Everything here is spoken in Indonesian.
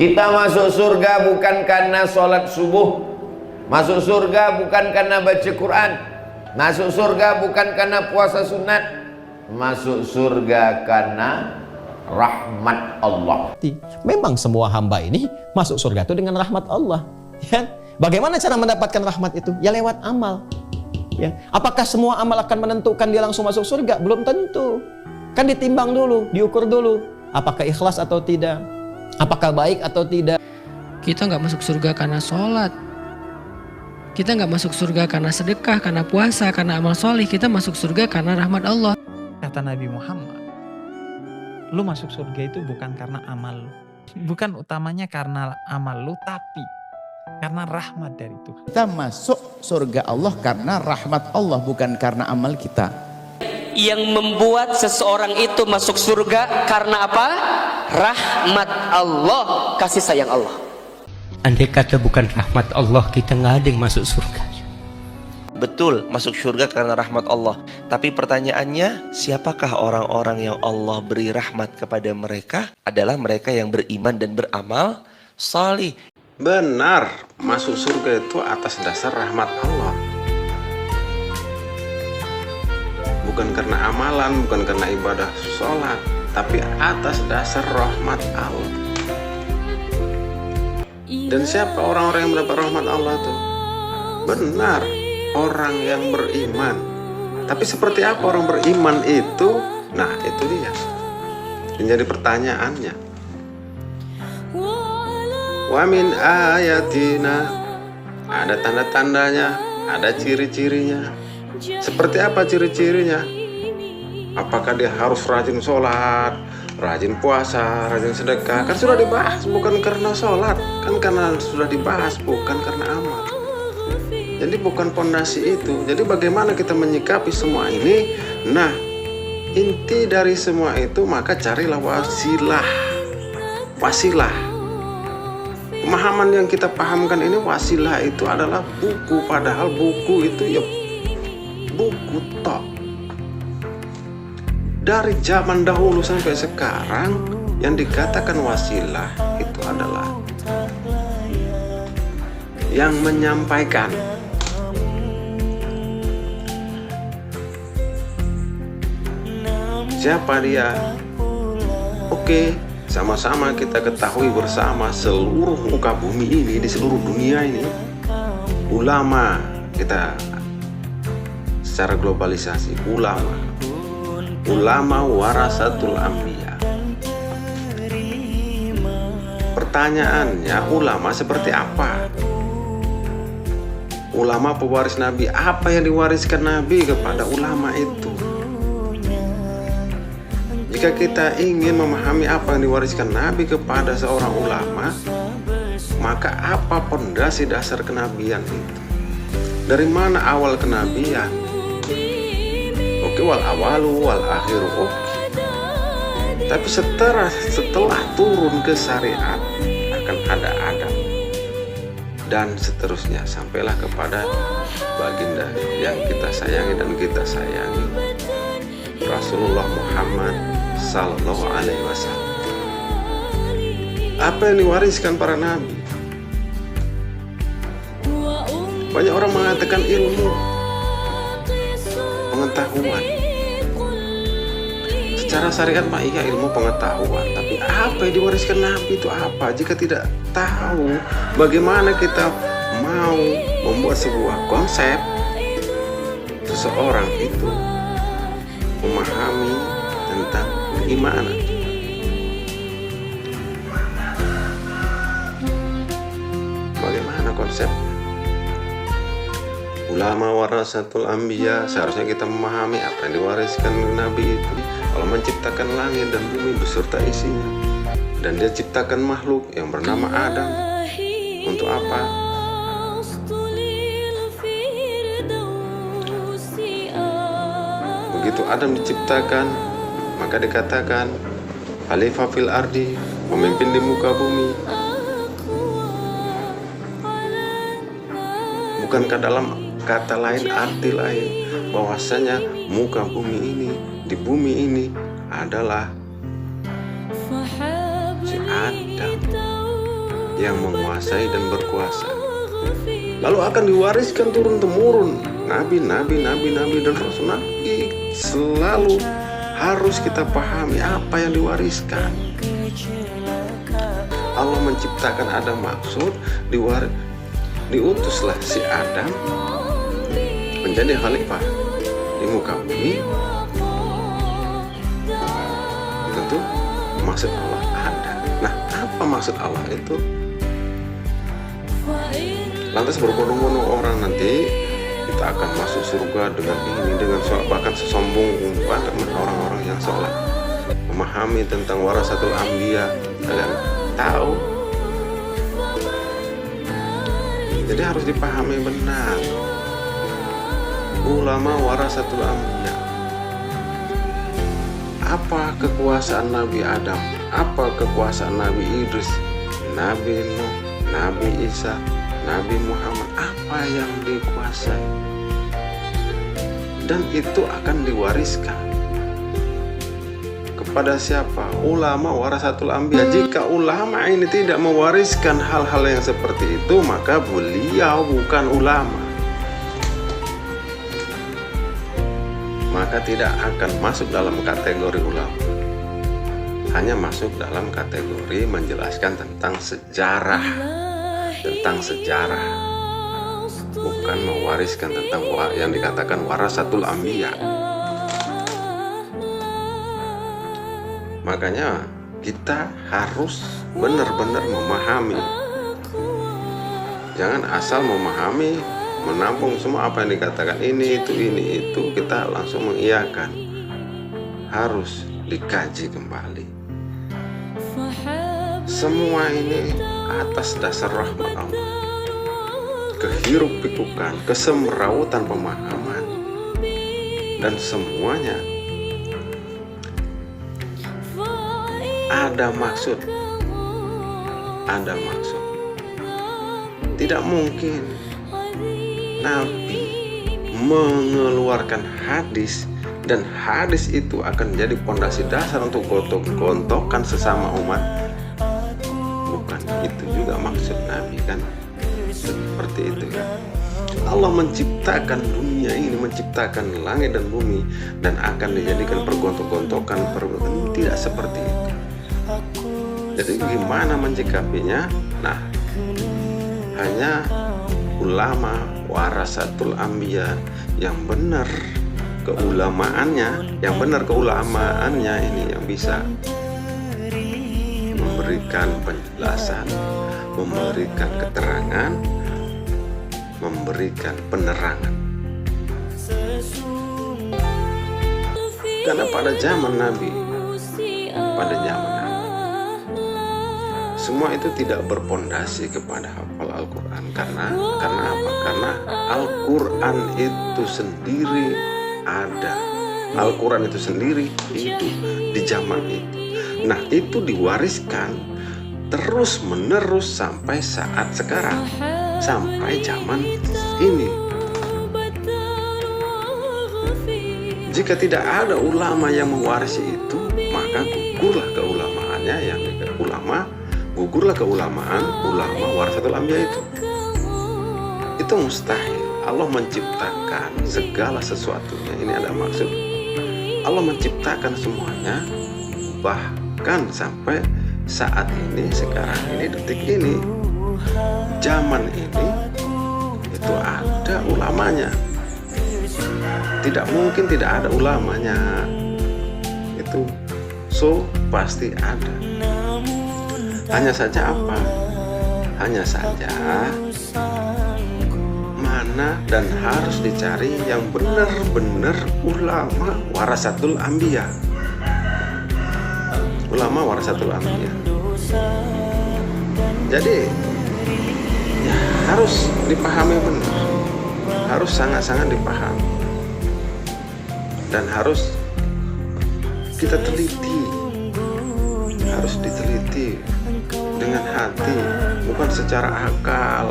Kita masuk surga bukan karena sholat subuh, masuk surga bukan karena baca Quran, masuk surga bukan karena puasa sunat, masuk surga karena rahmat Allah. Memang semua hamba ini masuk surga itu dengan rahmat Allah. Ya. Bagaimana cara mendapatkan rahmat itu? Ya lewat amal. Ya. Apakah semua amal akan menentukan dia langsung masuk surga? Belum tentu. Kan ditimbang dulu, diukur dulu. Apakah ikhlas atau tidak? Apakah baik atau tidak? Kita nggak masuk surga karena sholat. Kita nggak masuk surga karena sedekah, karena puasa, karena amal soleh. Kita masuk surga karena rahmat Allah. Kata Nabi Muhammad, lu masuk surga itu bukan karena amal lu. Bukan utamanya karena amal lu, tapi karena rahmat dari Tuhan. Kita masuk surga Allah karena rahmat Allah, bukan karena amal kita. Yang membuat seseorang itu masuk surga karena apa? Rahmat Allah, kasih sayang Allah. Andai kata bukan rahmat Allah, kita nggak ada yang masuk surga. Betul, masuk surga karena rahmat Allah. Tapi pertanyaannya, siapakah orang-orang yang Allah beri rahmat kepada mereka? Adalah mereka yang beriman dan beramal salih. Benar, masuk surga itu atas dasar rahmat Allah. Bukan karena amalan, bukan karena ibadah sholat, tapi atas dasar rahmat Allah. Dan siapa orang-orang yang mendapat rahmat Allah itu? Benar, orang yang beriman. Tapi seperti apa orang beriman itu? Nah, itu dia yang jadi pertanyaannya. Wa min ayatina, ada tanda-tandanya, ada ciri-cirinya. Seperti apa ciri-cirinya? Apakah dia harus rajin sholat, rajin puasa, rajin sedekah? Kan sudah dibahas, bukan karena sholat, kan karena sudah dibahas, bukan karena amal. Jadi bukan pondasi itu. Jadi bagaimana kita menyikapi semua ini? Nah, inti dari semua itu maka carilah wasilah. Wasilah. Pemahaman yang kita pahamkan ini, wasilah itu adalah buku, padahal buku itu ya buku tok. Dari zaman dahulu sampai sekarang yang dikatakan wasilah itu adalah yang menyampaikan. Siapa dia? Oke, sama-sama kita ketahui bersama seluruh muka bumi ini, di seluruh dunia ini, ulama, kita secara globalisasi, ulama warasatul anbiya. Pertanyaannya, ulama seperti apa? Ulama pewaris Nabi, apa yang diwariskan Nabi kepada ulama itu? Jika kita ingin memahami apa yang diwariskan Nabi kepada seorang ulama, maka apa pondasi dasar kenabian itu? Dari mana awal kenabian? Oke, wal awalu wal akhiru, oke. Tapi setelah turun ke syariat akan ada adab dan seterusnya, sampailah kepada baginda yang kita sayangi dan kita sayangi, Rasulullah Muhammad Sallallahu Alaihi Wasallam. Apa yang diwariskan para nabi? Banyak orang mengatakan ilmu, pengetahuan. Secara syariat mah iya, ilmu pengetahuan. Tapi apa yang diwariskan nabi itu apa? Jika tidak tahu, bagaimana kita mau membuat sebuah konsep seseorang itu memahami tentang keimanan. Bagaimana konsepnya? Ulama warasatul anbiya, seharusnya kita memahami apa yang diwariskan Nabi itu. Allah menciptakan langit dan bumi beserta isinya, dan dia ciptakan makhluk yang bernama Adam. Untuk apa? Begitu Adam diciptakan, maka dikatakan khalifah fil ardi, pemimpin di muka bumi. Bukankah dalam kata lain, arti lain, bahwasanya muka bumi ini, di bumi ini adalah si Adam. yang menguasai dan berkuasa. Lalu akan diwariskan turun-temurun. Nabi dan Rasul. Nabi selalu harus kita pahami apa yang diwariskan. Allah menciptakan ada maksud, diutuslah si Adam menjadi khalifah di muka bumi. Tentu maksud Allah ada. Nah, apa maksud Allah itu? Lantas berbondong-bondong orang nanti kita akan masuk surga dengan ini, dengan sholat, bahkan sesombong banget orang-orang yang sholat, memahami tentang warasatul anbiya. Kalian tahu? Jadi harus dipahami benar. Ulama warasatul anbiya. Apa kekuasaan Nabi Adam? Apa kekuasaan Nabi Idris, Nabi Nuh, Nabi Isa, Nabi Muhammad? Apa yang dikuasai? Dan itu akan diwariskan kepada siapa? Ulama warasatul anbiya. Jika ulama ini tidak mewariskan hal-hal yang seperti itu, maka beliau bukan ulama, maka tidak akan masuk dalam kategori ulama. Hanya masuk dalam kategori menjelaskan tentang sejarah, bukan mewariskan tentang yang dikatakan warasatul anbiya. Makanya kita harus benar-benar memahami. Jangan asal memahami, menampung semua apa yang dikatakan ini itu kita langsung mengiyakan. Harus dikaji kembali. Semua ini atas dasar rahmat Allah. Kehirup-pikukan, kesemrawutan pemahaman, dan semuanya ada maksud. Tidak mungkin Nabi mengeluarkan hadis dan hadis itu akan jadi pondasi dasar untuk gontok-gontokan sesama umat. Bukan itu juga maksud Nabi kan. Seperti itu ya. Allah menciptakan dunia ini, menciptakan langit dan bumi, dan akan dijadikan pergontok-gontokan. Tidak seperti itu. Jadi gimana mencikapinya? Nah, hanya ulama warasatul anbiya yang benar keulamaannya ini yang bisa memberikan penjelasan, memberikan keterangan, memberikan penerangan. Karena pada zaman Nabi, semua itu tidak berpondasi kepada hafal Al-Quran. Karena apa? Karena Al-Quran itu sendiri ada. Al-Quran itu sendiri hidup di zaman itu. Nah, itu diwariskan terus menerus sampai saat sekarang, sampai zaman ini. Jika tidak ada ulama yang mewarisi itu, maka gugurlah keulamaannya, yang gugurlah keulamaan ulama warasatul anbiya itu. Itu mustahil. Allah menciptakan segala sesuatunya. Ini ada maksud. Allah menciptakan semuanya, bahkan sampai saat ini, sekarang ini, detik ini, zaman ini, itu ada ulamanya. Tidak mungkin tidak ada ulamanya. Itu pasti ada. Hanya saja apa? Hanya saja mana dan harus dicari yang benar-benar ulama warasatul anbiya. Ulama warasatul anbiya. Jadi ya, harus dipahami benar. Harus sangat-sangat dipahami. Dan harus kita teliti. Harus diteliti dengan hati, bukan secara akal.